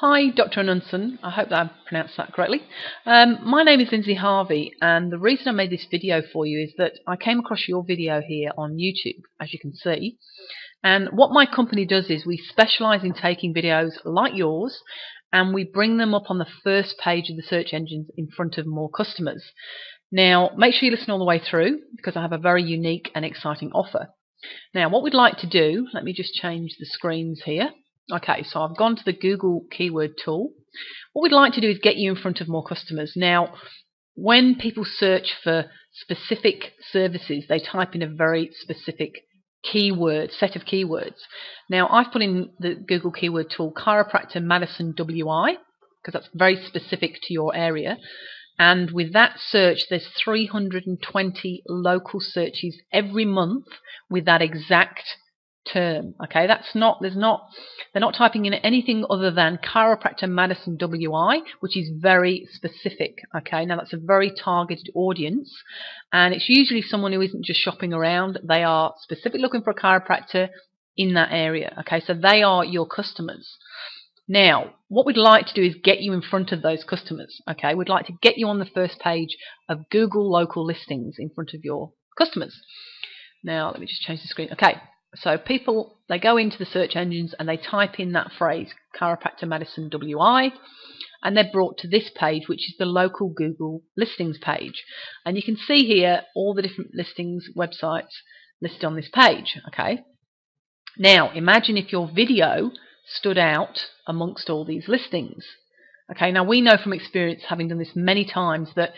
Hi, Dr. Anunson. I hope that I pronounced that correctly. My name is Lindsay Harvey, and the reason I made this video for you is that I came across your video here on YouTube, as you can see. And what my company does is we specialise in taking videos like yours and we bring them up on the first page of the search engines in front of more customers. Now, make sure you listen all the way through because I have a very unique and exciting offer. Now, what we'd like to do, let me just change the screens here. Okay, so I've gone to the Google keyword tool. What we'd like to do is get you in front of more customers. Now, when people search for specific services, they type in a very specific set of keywords. Now, I've put in the Google keyword tool Chiropractor Madison WI because that's very specific to your area. And with that search, there's 320 local searches every month with that exact term. Okay, they're not typing in anything other than Chiropractor Madison WI, which is very specific. Okay, now that's a very targeted audience, and it's usually someone who isn't just shopping around. They are specifically looking for a chiropractor in that area. Okay, so they are your customers. Now, what we'd like to do is get you in front of those customers. Okay, we'd like to get you on the first page of Google local listings in front of your customers. Now, let me just change the screen. Okay, so people, they go into the search engines and they type in that phrase, Chiropractor Madison WI, and they're brought to this page, which is the local Google listings page. And you can see here all the different listings, websites listed on this page. Okay, now imagine if your video stood out amongst all these listings. Okay, now we know from experience, having done this many times, that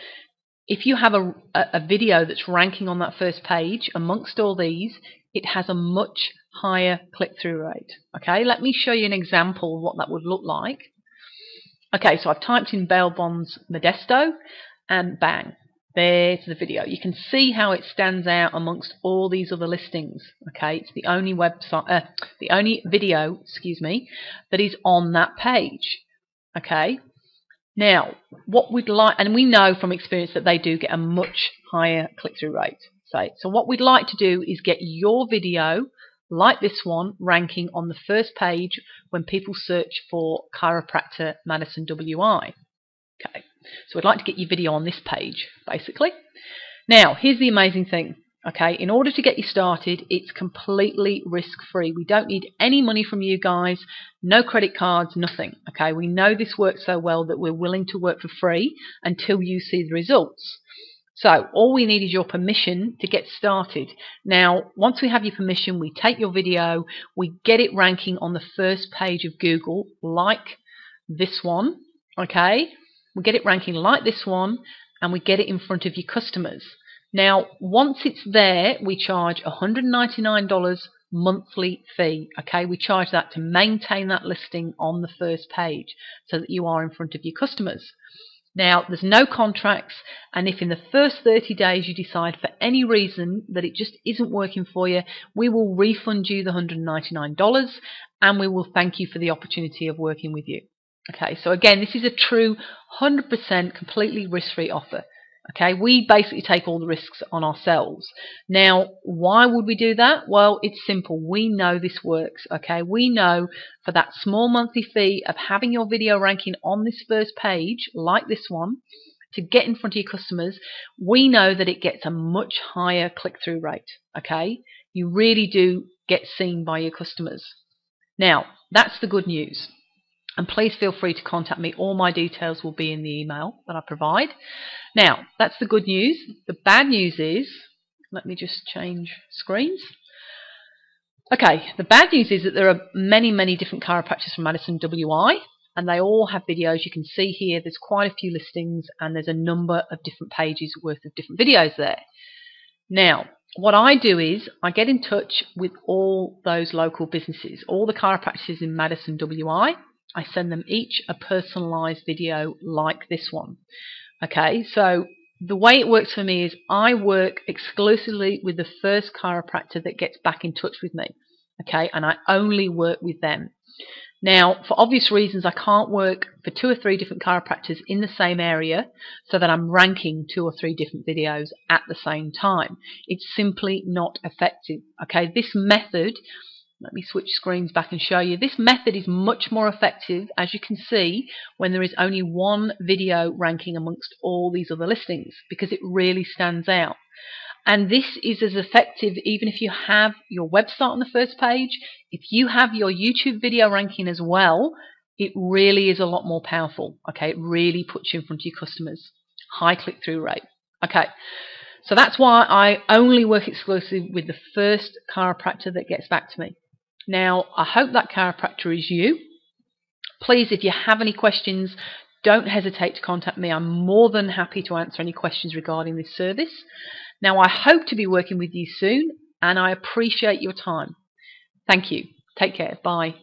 if you have a video that's ranking on that first page amongst all these, it has a much higher click-through rate. Okay, let me show you an example of what that would look like. Okay, so I've typed in bail bonds Modesto and bang, there's the video. You can see how it stands out amongst all these other listings. Okay, it's the only the only video, that is on that page. Okay, now what we'd like, and we know from experience that they do get a much higher click-through rate. So what we'd like to do is get your video, like this one, ranking on the first page when people search for Chiropractor Madison WI. Okay, so we'd like to get your video on this page, basically. Now, here's the amazing thing. Okay, in order to get you started, it's completely risk-free. We don't need any money from you guys, no credit cards, nothing. Okay, we know this works so well that we're willing to work for free until you see the results. So all we need is your permission to get started. Now, once we have your permission, we take your video, we get it ranking on the first page of Google, like this one. Okay, we get it ranking like this one, and we get it in front of your customers. Now, once it's there, we charge $199 monthly fee. Okay, we charge that to maintain that listing on the first page so that you are in front of your customers. Now, there's no contracts, and if in the first 30 days you decide for any reason that it just isn't working for you, we will refund you the $199 and we will thank you for the opportunity of working with you. Okay, so again, this is a true 100% completely risk-free offer. Okay, we basically take all the risks on ourselves. Now, why would we do that? Well, it's simple. We know this works. Okay, we know for that small monthly fee of having your video ranking on this first page, like this one, to get in front of your customers, we know that it gets a much higher click-through rate. Okay, you really do get seen by your customers. Now, that's the good news. And please feel free to contact me. All my details will be in the email that I provide. Now, that's the good news. The bad news is, let me just change screens. Okay, the bad news is that there are many, many different chiropractors from Madison WI, and they all have videos. You can see here there's quite a few listings, and there's a number of different pages worth of different videos there. Now, what I do is I get in touch with all those local businesses, all the chiropractors in Madison WI. I send them each a personalised video like this one. Okay, so the way it works for me is I work exclusively with the first chiropractor that gets back in touch with me. Okay, and I only work with them. Now, for obvious reasons, I can't work for 2 or 3 different chiropractors in the same area so that I'm ranking 2 or 3 different videos at the same time. It's simply not effective. Okay, this method Let me switch screens back and show you. This method is much more effective, as you can see, when there is only one video ranking amongst all these other listings, because it really stands out. And this is as effective even if you have your website on the first page. If you have your YouTube video ranking as well, it really is a lot more powerful. Okay, it really puts you in front of your customers. High click-through rate. Okay, so that's why I only work exclusively with the first chiropractor that gets back to me. Now, I hope that chiropractor is you. Please, if you have any questions, don't hesitate to contact me. I'm more than happy to answer any questions regarding this service. Now, I hope to be working with you soon, and I appreciate your time. Thank you. Take care. Bye.